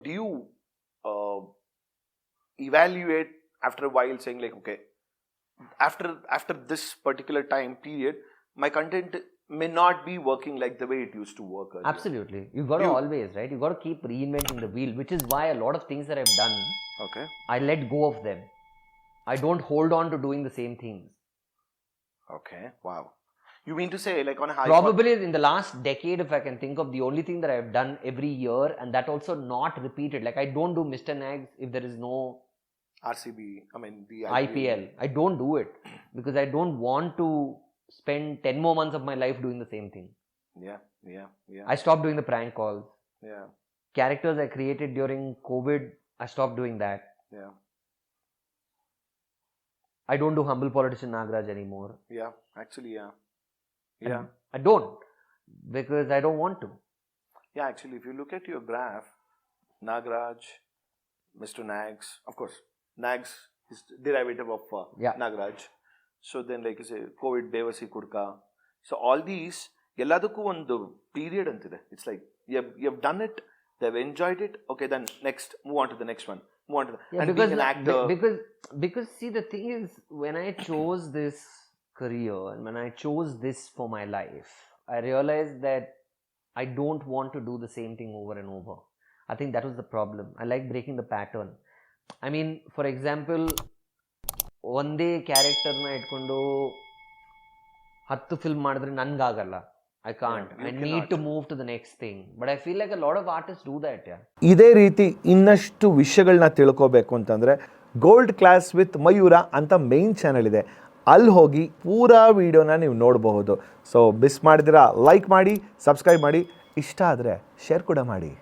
Do you uh, evaluate after a while saying like, okay, after this particular time period, my content may not be working like the way it used to work earlier? Absolutely. You've got to always, right? You've got to keep reinventing the wheel, which is why a lot of things that I've done, Okay. I let go of them. I don't hold on to doing the same things. Okay. Wow. You mean to say like on a high Probably in the last decade, if I can think of, the only thing that I've done every year, and that also not repeated. Like I don't do Mr. Nags if there is no RCB, I mean the IPL. I don't do it because I don't want to spend 10 more months of my life doing the same thing. Yeah. I stopped doing the prank calls. Yeah. Characters I created during COVID, I stopped doing that. Yeah. I don't do humble politician Nagraj anymore. Yeah. Actually, yeah. Yeah. I don't, because I don't want to. Yeah, actually, if you look at your graph, Nagraj, Mr. Nags, of course, Nags is derivative of Nagraj. So then, like you say, COVID, Devasi Kurka. So all these, ಎಲ್ಲದಕ್ಕೂ ಒಂದು period ಅಂತಿದೆ. It's like you've done it, they've enjoyed it. Okay, then next, move on to the next one. Move on to the, yeah, and because being an actor. Because see, the thing is, when I chose this career and when I chose this for my life, I realized that I don't want to do the same thing over and over. I think that was the problem. I like breaking the pattern. I mean, for example, ಒಂದೇ ಕ್ಯಾರೆಕ್ಟರ್ನ ಇಟ್ಕೊಂಡು 10 film ಮಾಡಿದ್ರೆ ನನ್ಗಾಗಲ್ಲ. I can't. I need to move to the next thing. But I feel like a lot of artists do that. ಇದೇ ರೀತಿ ಇನ್ನಷ್ಟು ವಿಷಯಗಳನ್ನ ತಿಳ್ಕೋಬೇಕು ಅಂತಂದರೆ gold class with Mayura ಅಂತ ಮೇನ್ ಚಾನಲ್ ಇದೆ. ಅಲ್ಲಿ ಹೋಗಿ ಪೂರಾ ವಿಡಿಯೋನ ನೀವು ನೋಡಬಹುದು. ಸೊ ಮಿಸ್ ಮಾಡಿದಿರಾ ಲೈಕ್ ಮಾಡಿ, ಸಬ್ಸ್ಕ್ರೈಬ್ ಮಾಡಿ, ಇಷ್ಟ ಆದರೆ ಶೇರ್ ಕೂಡ ಮಾಡಿ.